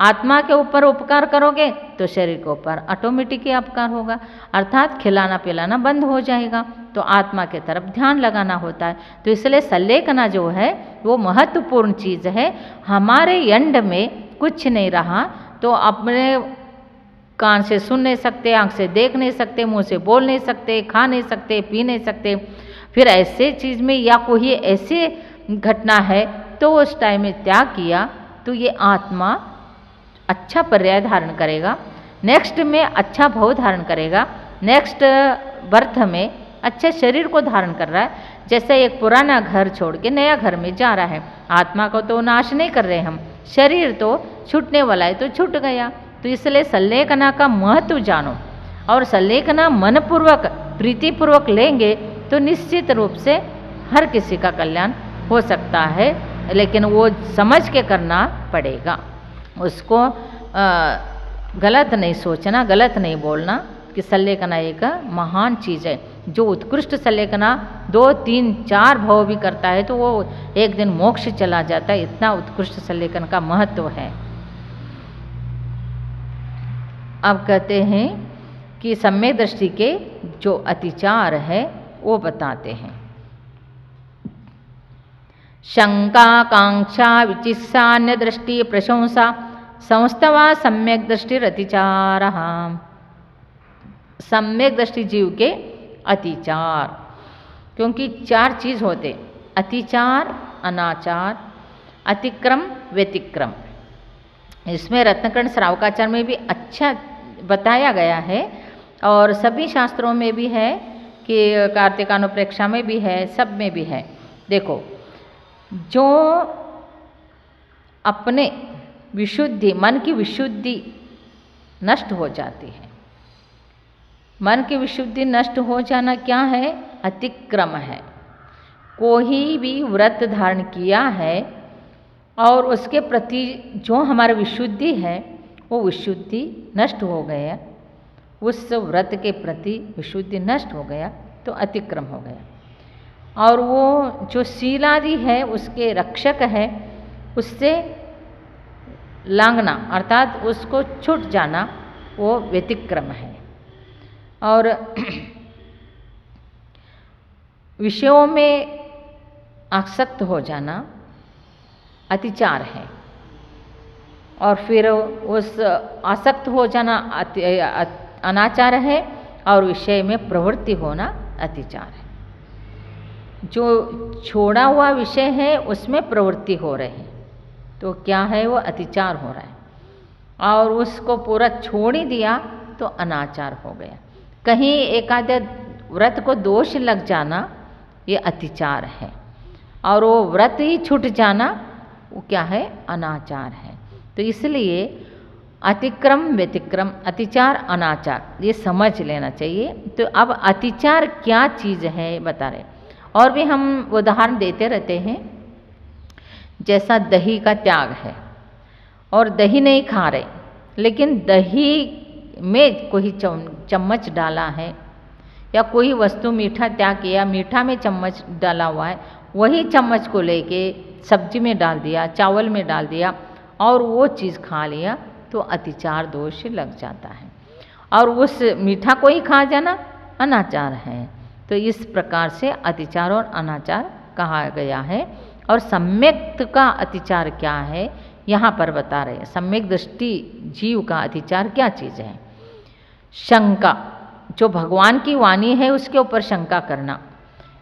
आत्मा के ऊपर उपकार करोगे तो शरीर के ऊपर ऑटोमेटिक ही उपकार होगा, अर्थात खिलाना पिलाना बंद हो जाएगा। तो आत्मा के तरफ ध्यान लगाना होता है। तो इसलिए संलेखना जो है वो महत्वपूर्ण चीज़ है। हमारे एंड में कुछ नहीं रहा तो अपने कान से सुन नहीं सकते, आँख से देख नहीं सकते, मुंह से बोल नहीं सकते, खा नहीं सकते, पी नहीं सकते, फिर ऐसे चीज़ में या कोई ऐसे घटना है तो उस टाइम में त्याग किया तो ये आत्मा अच्छा पर्याय धारण करेगा, नेक्स्ट में अच्छा भाव धारण करेगा, नेक्स्ट बर्थ में अच्छे शरीर को धारण कर रहा है। जैसे एक पुराना घर छोड़ के नया घर में जा रहा है, आत्मा को तो नाश नहीं कर रहे हम, शरीर तो छूटने वाला है तो छूट गया। तो इसलिए संलेखना का महत्व जानो, और संलेखना मनपूर्वक प्रीतिपूर्वक लेंगे तो निश्चित रूप से हर किसी का कल्याण हो सकता है, लेकिन वो समझ के करना पड़ेगा। उसको गलत नहीं सोचना, गलत नहीं बोलना कि संलेखना एक महान चीज़ है। जो उत्कृष्ट संलेखना 2, 3, 4 भाव भी करता है तो वो एक दिन मोक्ष चला जाता है, इतना उत्कृष्ट संलेखन का महत्व है। अब कहते हैं कि सम्यक दृष्टि के जो अतिचार है वो बताते हैं। शंका कांक्षा विचित्सा अन्य दृष्टि प्रशंसा संस्तवा सम्यक दृष्टि अतिचार। सम्यक दृष्टि जीव के अतिचार, क्योंकि 4 चीज़ होते, अतिचार, अनाचार, अतिक्रम, व्यतिक्रम। इसमें रत्नकर्ण श्रावकाचार में भी अच्छा बताया गया है और सभी शास्त्रों में भी है कि कार्तिकानुप्रेक्षा में भी है, सब में भी है। देखो, जो अपने विशुद्धि, मन की विशुद्धि नष्ट हो जाती है, मन की विशुद्धि नष्ट हो जाना क्या है? अतिक्रम है। कोई भी व्रत धारण किया है और उसके प्रति जो हमारी विशुद्धि है वो विशुद्धि नष्ट हो गया, उस व्रत के प्रति विशुद्धि नष्ट हो गया तो अतिक्रम हो गया। और वो जो शीलादि है उसके रक्षक है, उससे लांघना अर्थात उसको छूट जाना वो व्यतिक्रम है। और विषयों में आसक्त हो जाना अतिचार है, और फिर उस आसक्त हो जाना अनाचार है, और विषय में प्रवृत्ति होना अतिचार है। जो छोड़ा हुआ विषय है उसमें प्रवृत्ति हो रही है तो क्या है? वो अतिचार हो रहा है। और उसको पूरा छोड़ ही दिया तो अनाचार हो गया। कहीं एकाध व्रत को दोष लग जाना ये अतिचार है, और वो व्रत ही छूट जाना वो क्या है? अनाचार है। तो इसलिए अतिक्रम, व्यतिक्रम, अतिचार, अनाचार ये समझ लेना चाहिए। तो अब अतिचार क्या चीज़ है बता रहे, और भी हम उदाहरण देते रहते हैं। जैसा दही का त्याग है, और दही नहीं खा रहे, लेकिन दही में कोई चम्मच डाला है, या कोई वस्तु मीठा त्याग किया, मीठा में चम्मच डाला हुआ है, वही चम्मच को लेके सब्जी में डाल दिया, चावल में डाल दिया और वो चीज़ खा लिया तो अतिचार दोष लग जाता है। और उस मीठा को ही खा जाना अनाचार है। तो इस प्रकार से अतिचार और अनाचार कहा गया है। और सम्यक का अतिचार क्या है यहाँ पर बता रहे हैं। सम्यक दृष्टि जीव का अतिचार क्या चीज़ है? शंका, जो भगवान की वाणी है उसके ऊपर शंका करना।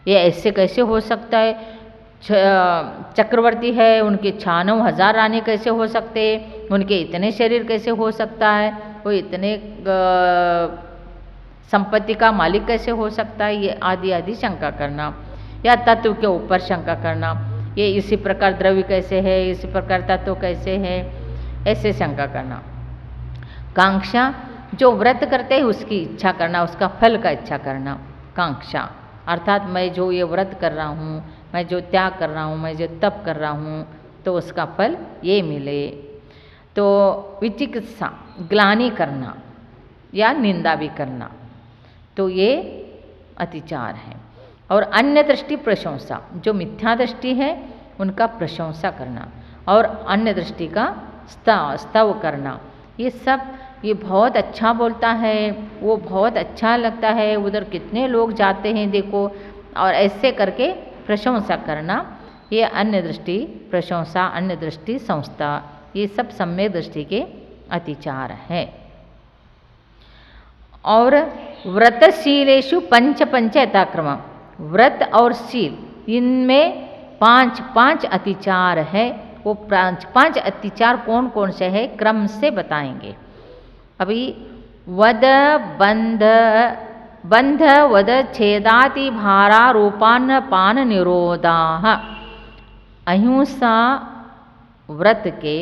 ये ऐसे कैसे हो सकता है? चक्रवर्ती है, उनके 96,000 रानी कैसे हो सकते, उनके इतने शरीर कैसे हो सकता है, वो इतने संपत्ति का मालिक कैसे हो सकता है, ये आदि आदि शंका करना। या तत्व के ऊपर शंका करना, ये इसी प्रकार द्रव्य कैसे है, इसी प्रकार तत्व कैसे है, ऐसे शंका करना। कांक्षा, जो व्रत करते हैं उसकी इच्छा करना, उसका फल का इच्छा करना। कांक्षा अर्थात मैं जो ये व्रत कर रहा हूँ, मैं जो त्याग कर रहा हूँ, मैं जो तप कर रहा हूँ तो उसका फल ये मिले। तो विचिकित्सा, ग्लानि करना या निंदा भी करना, तो ये अतिचार है। और अन्य दृष्टि प्रशंसा, जो मिथ्या दृष्टि है उनका प्रशंसा करना, और अन्य दृष्टि का स्तव करना, ये सब ये बहुत अच्छा बोलता है, वो बहुत अच्छा लगता है, उधर कितने लोग जाते हैं देखो, और ऐसे करके प्रशंसा करना, ये अन्य दृष्टि प्रशंसा, अन्य दृष्टि संस्था, ये सब सम्यक दृष्टि के अतिचार है। और व्रतशीलेषु पंच पंच यथाक्रम, व्रत और शील इनमें 5 अतिचार है। वो 5 अतिचार कौन कौन से है क्रम से बताएंगे। अभी वद बंध वद छेदाति भारारूपान पान निरोधाः, अहिंसा व्रत के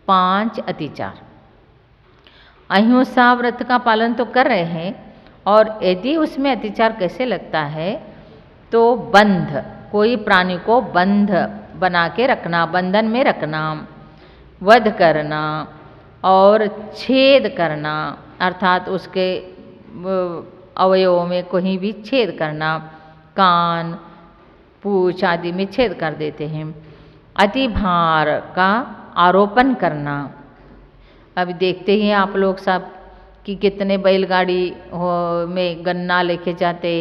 5 अतिचार। अहिंसा व्रत का पालन तो कर रहे हैं, और यदि उसमें अतिचार कैसे लगता है तो बंध, कोई प्राणी को बंध बना के रखना, बंधन में रखना, वध करना और छेद करना, अर्थात उसके अवयवों में कहीं भी छेद करना, कान पूंछ आदि में छेद कर देते हैं। अति भार का आरोपण करना, अभी देखते ही आप लोग सब कि कितने बैलगाड़ी में गन्ना लेके जाते,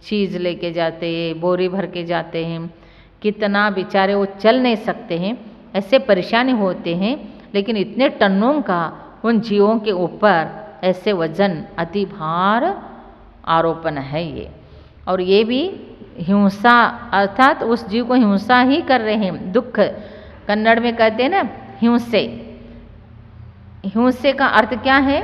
चीज़ लेके जाते, बोरी भर के जाते हैं, कितना बेचारे वो चल नहीं सकते हैं, ऐसे परेशानी होते हैं, लेकिन इतने टनों का उन जीवों के ऊपर ऐसे वजन अति भार आरोपण है ये। और ये भी हिंसा, अर्थात उस जीव को हिंसा ही कर रहे हैं। दुख कन्नड़ में कहते हैं ना हिंसे, हिंसे का अर्थ क्या है,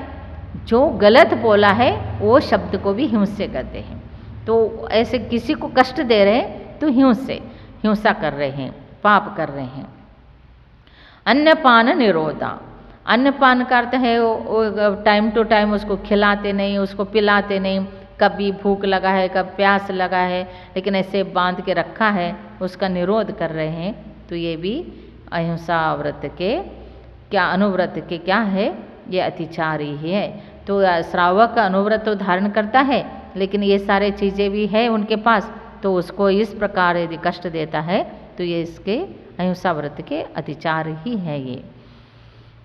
जो गलत बोला है वो शब्द को भी हिंसे कहते हैं। तो ऐसे किसी को कष्ट दे रहे हैं तो हिंसा कर रहे हैं, पाप कर रहे हैं। अन्नपान निरोधा, अन्नपान का अर्थ है वो टाइम टू टाइम उसको खिलाते नहीं, उसको पिलाते नहीं, कभी भूख लगा है कभी प्यास लगा है, लेकिन ऐसे बांध के रखा है, उसका निरोध कर रहे हैं। तो ये भी अहिंसा व्रत के क्या, अनुव्रत के क्या है, ये अतिचार ही है। तो श्रावक अनुव्रत तो धारण करता है, लेकिन ये सारे चीज़ें भी है उनके पास, तो उसको इस प्रकार यदि कष्ट देता है तो ये इसके अहिंसा व्रत के अतिचार ही है ये।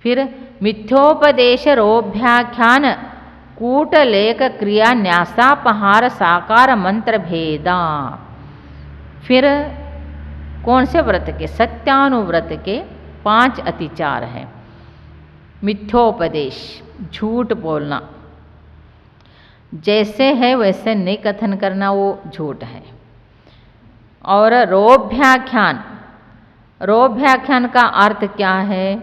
फिर मिथ्योपदेश रोभ्याख्यान कूटलेख क्रिया न्यासापहार साकार मंत्र भेदा। फिर कौन से व्रत के, सत्यानुव्रत के 5 अतिचार हैं। मिथ्योपदेश, झूठ बोलना, जैसे है वैसे नहीं कथन करना, वो झूठ है। और रोभ्याख्यान, रोभ्याख्यान का अर्थ क्या है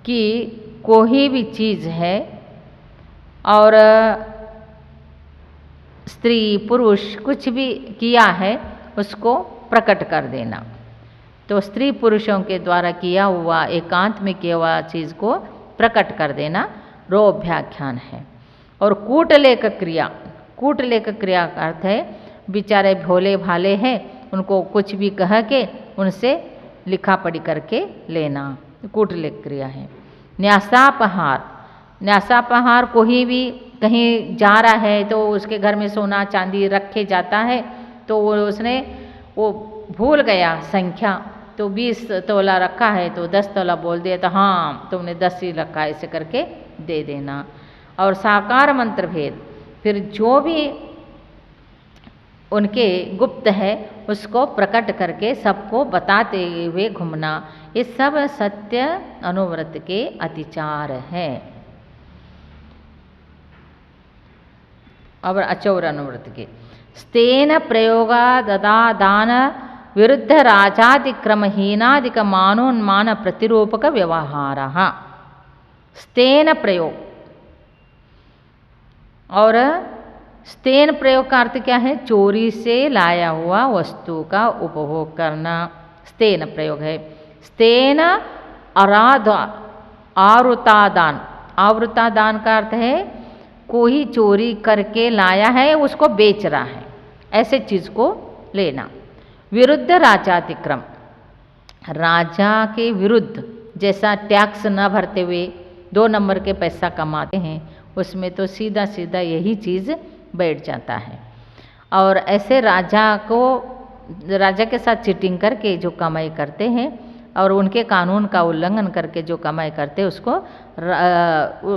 कि कोई भी चीज़ है और स्त्री पुरुष कुछ भी किया है उसको प्रकट कर देना। तो स्त्री पुरुषों के द्वारा किया हुआ, एकांत में किया हुआ चीज़ को प्रकट कर देना रोभ्याख्यान है। और कूटलेख क्रिया, कूटलेख क्रिया का अर्थ है बेचारे भोले भाले हैं, उनको कुछ भी कह के उनसे लिखा पढ़ी करके लेना, कूटलेख क्रिया है। न्यासापहार, न्यासापहार कोई भी कहीं जा रहा है तो उसके घर में सोना चांदी रखे जाता है, तो वो भूल गया संख्या, तो 20 तोला रखा है तो 10 तोला बोल दिया, तो हाँ तुमने 10 ही रखा, ऐसे करके दे देना। और साकार मंत्र भेद, फिर जो भी उनके गुप्त है उसको प्रकट करके सबको बताते हुए घूमना, ये सब सत्य अनुव्रत के अतिचार है। और अचौर अनुव्रत के स्तेन प्रयोगा ददा दान विरुद्ध राजादिक्रमहीनादिक मानोन्मान प्रतिरूपक व्यवहार। स्तेन प्रयोग, और स्तेन प्रयोग का अर्थ क्या है, चोरी से लाया हुआ वस्तु का उपभोग करना स्तेन प्रयोग है। स्तेन आवृतादान, आवृतादान का अर्थ है कोई चोरी करके लाया है उसको बेच रहा है, ऐसे चीज़ को लेना। विरुद्ध राजातिक्रम, राजा के विरुद्ध, जैसा टैक्स न भरते हुए 2 नंबर के पैसा कमाते हैं, उसमें तो सीधा सीधा यही चीज़ बैठ जाता है। और ऐसे राजा के साथ चीटिंग करके जो कमाई करते हैं और उनके कानून का उल्लंघन करके जो कमाई करते उसको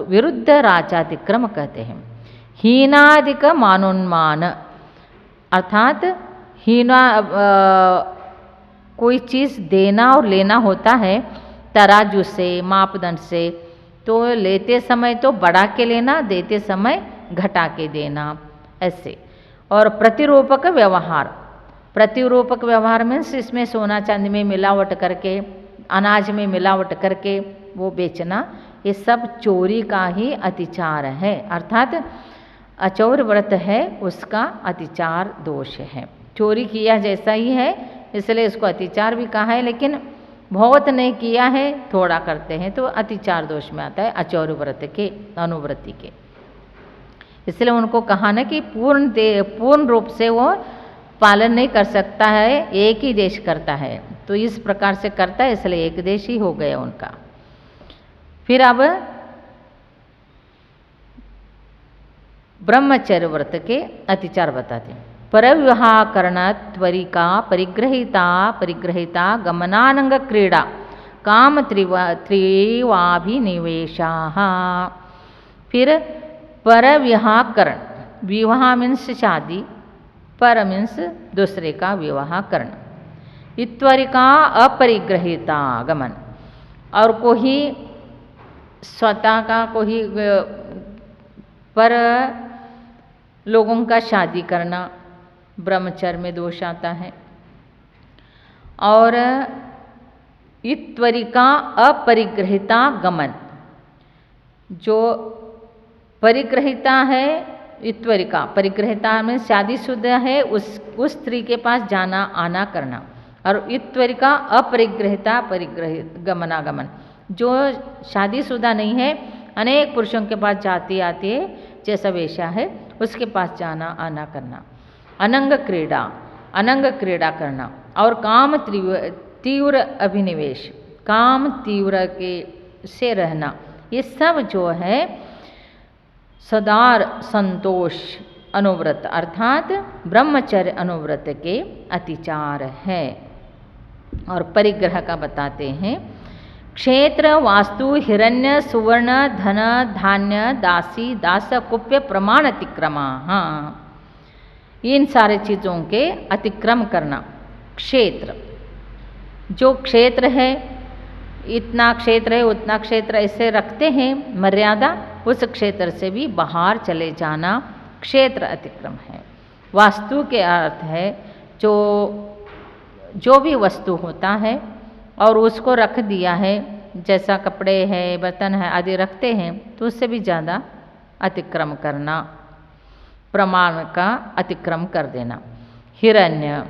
विरुद्ध राजातिक्रम कहते हैं। हीनादिक मानोन्मान अर्थात हीना कोई चीज़ देना और लेना होता है तराजू से, मापदंड से, तो लेते समय तो बढ़ा के लेना, देते समय घटा के देना, ऐसे। और प्रतिरूपक व्यवहार, प्रतिरूपक व्यवहार मीन्स इसमें सोना चांदी में मिलावट करके, अनाज में मिलावट करके वो बेचना, ये सब चोरी का ही अतिचार है। अर्थात अचौर व्रत है उसका अतिचार दोष है। चोरी किया जैसा ही है, इसलिए इसको अतिचार भी कहा है, लेकिन बहुत नहीं किया है, थोड़ा करते हैं तो अतिचार दोष में आता है अचौर व्रत के, अनुव्रति के। इसलिए उनको कहा ना कि पूर्ण रूप से वो पालन नहीं कर सकता है, एक ही देश करता है, तो इस प्रकार से करता है, इसलिए एक देश ही हो गया उनका। फिर अब ब्रह्मचर्य व्रत के अतिचार बताते हैं। परविवाहकरण त्वरिका परिग्रहिता गमनानंग क्रीड़ा काम त्रिवाभिनिवेशाः। फिर परविवाहकरण, विवाह मीन्स शादी, पर मीन्स दूसरे का विवाह करना, इत्वरिका अपरिग्रहिता गमन, और कोई स्वतः का कोई पर लोगों का शादी करना, ब्रह्मचर्य में दोष आता है। और इत्वरिका अपरिग्रहिता गमन, जो परिग्रहिता है, इत्वरिका परिग्रहिता में शादीशुदा है, उस स्त्री के पास जाना आना करना। और इत्वरिका अपरिग्रहिता परिग्रहित गमनागमन, जो शादीशुदा नहीं है, अनेक पुरुषों के पास जाती आती है, जैसा वेश्या है उसके पास जाना आना करना। अनंग क्रीड़ा करना। और काम तीव्र अभिनिवेश, काम तीव्र के से रहना, ये सब जो है सदार संतोष अनुव्रत अर्थात ब्रह्मचर्य अनुव्रत के अतिचार है। और परिग्रह का बताते हैं, क्षेत्र वास्तु हिरण्य सुवर्ण धन धान्य दासी दास कुप्य प्रमाण अतिक्रमा। हाँ, इन सारे चीज़ों के अतिक्रम करना। क्षेत्र, जो क्षेत्र है, इतना क्षेत्र है उतना क्षेत्र ऐसे रखते हैं मर्यादा, उस क्षेत्र से भी बाहर चले जाना क्षेत्र अतिक्रम है। वास्तु के अर्थ है जो भी वस्तु होता है और उसको रख दिया है, जैसा कपड़े है बर्तन है आदि रखते हैं, तो उससे भी ज़्यादा अतिक्रम करना, प्रमाण का अतिक्रम कर देना। हिरण्य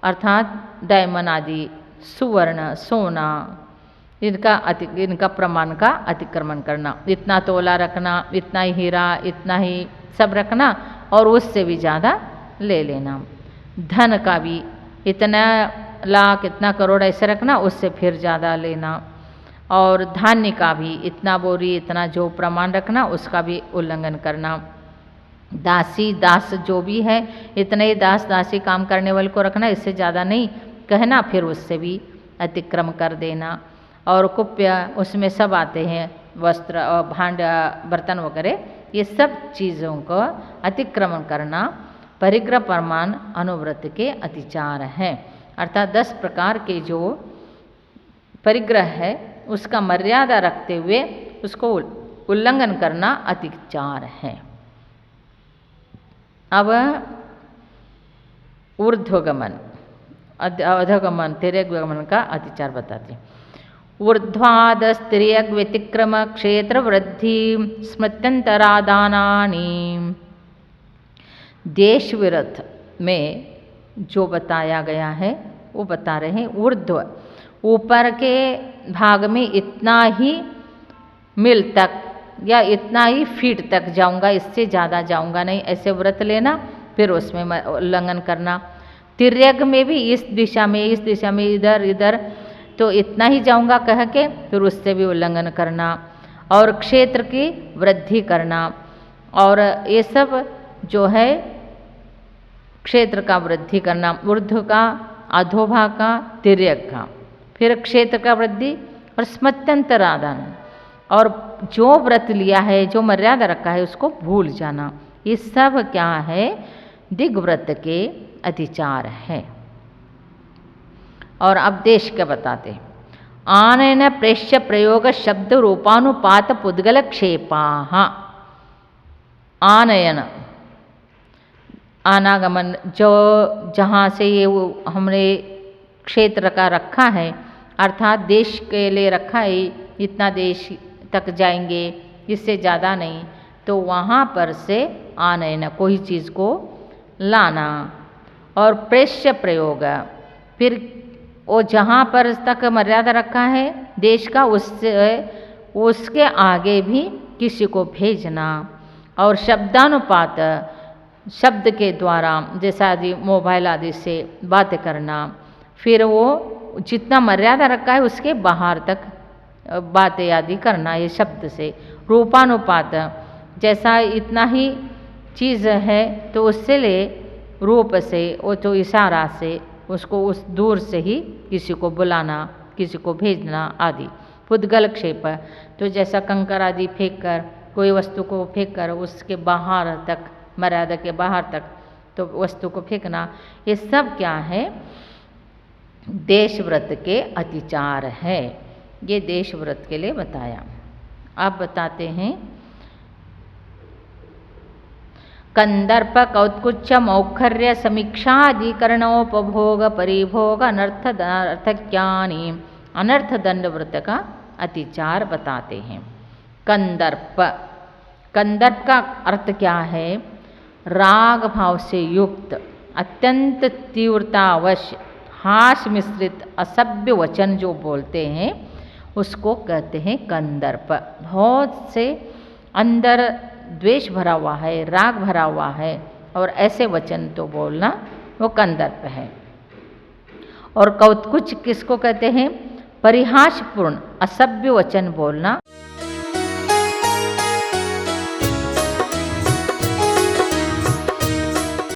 अर्थात डायमंड आदि, सुवर्ण सोना, इनका प्रमाण का अतिक्रमण करना। इतना तोला रखना, इतना ही हीरा, इतना ही सब रखना और उससे भी ज़्यादा ले लेना। धन का भी इतना लाख इतना करोड़ ऐसे रखना, उससे फिर ज़्यादा लेना। और धान्य का भी इतना बोरी इतना जो प्रमाण रखना, उसका भी उल्लंघन करना। दासी दास जो भी है, इतने ही दास दासी काम करने वाले को रखना, इससे ज़्यादा नहीं कहना, फिर उससे भी अतिक्रम कर देना। और कुप्य, उसमें सब आते हैं वस्त्र और भांड बर्तन वगैरह, ये सब चीज़ों को अतिक्रमण करना परिग्रह प्रमाण अनुव्रत के अतिचार है। अर्थात 10 प्रकार के जो परिग्रह है उसका मर्यादा रखते हुए उसको उल्लंघन करना अतिचार है। अब ऊर्ध्वगमन अधोगमन तिर्यगमन का अतिचार बताते हैं। ऊर्ध्वाधस्तिर्यग व्यतिक्रम क्षेत्र वृद्धि स्मृत्यंतरादानानि। देश विरुद्ध में जो बताया गया है वो बता रहे हैं। ऊर्ध्व ऊपर के भाग में इतना ही मील तक या इतना ही फीट तक जाऊंगा, इससे ज़्यादा जाऊंगा नहीं, ऐसे व्रत लेना, फिर उसमें उल्लंघन करना। तिर्यक में भी इस दिशा में इधर इधर, तो इतना ही जाऊंगा कह के फिर उससे भी उल्लंघन करना। और क्षेत्र की वृद्धि करना, और ये सब जो है क्षेत्र का वृद्धि करना, ऊर्ध्व का, अधोभाग का, तिर्यक का, फिर क्षेत्र का वृद्धि और स्मत्यंतरादान, और जो व्रत लिया है, जो मर्यादा रखा है, उसको भूल जाना, ये सब क्या है? दिग्व्रत के अतिचार है। और अब देश का बताते हैं। आनयन प्रेष्य प्रयोग शब्द रूपानुपात पुद्गल क्षेपाः। आनयन आनागमन, जो जहाँ से ये हमने क्षेत्र का रखा है, अर्थात देश के लिए रखा है, इतना देश तक जाएंगे, इससे ज़्यादा नहीं, तो वहाँ पर से आनयन कोई चीज़ को लाना। और प्रेष्य प्रयोग, फिर वो जहाँ पर तक मर्यादा रखा है देश का, उसके आगे भी किसी को भेजना। और शब्दानुपात, शब्द के द्वारा, जैसा आदि मोबाइल आदि से बातें करना, फिर वो जितना मर्यादा रखा है उसके बाहर तक बातें आदि करना, ये शब्द से। रूपानुपात, जैसा इतना ही चीज़ है तो उससे ले रूप से, वो तो इशारा से उसको उस दूर से ही किसी को बुलाना, किसी को भेजना आदि। पुद्गल क्षेप, तो जैसा कंकर आदि फेंक कर, कोई वस्तु को फेंक कर उसके बाहर तक, मर्यादा के बाहर तक तो वस्तु को फेंकना, ये सब क्या है? देश व्रत के अतिचार है। ये देश व्रत के लिए बताया। अब बताते हैं कंदर्प कौत्कुच्च मौखर्य समीक्षाधिकरणोपभोग परिभोग अनर्थज्ञानी अनर्थ दंड व्रत का अतिचार बताते हैं। कंदर्प, कंदर्प का अर्थ क्या है? राग भाव से युक्त, अत्यंत तीव्रतावश, हास मिश्रित असभ्य वचन जो बोलते हैं उसको कहते हैं कंदर्प। बहुत से अंदर द्वेष भरा हुआ है, राग भरा हुआ है, और ऐसे वचन तो बोलना वो कंदर्प है। और कौत्कुच किसको कहते हैं? परिहासपूर्ण असभ्य वचन बोलना।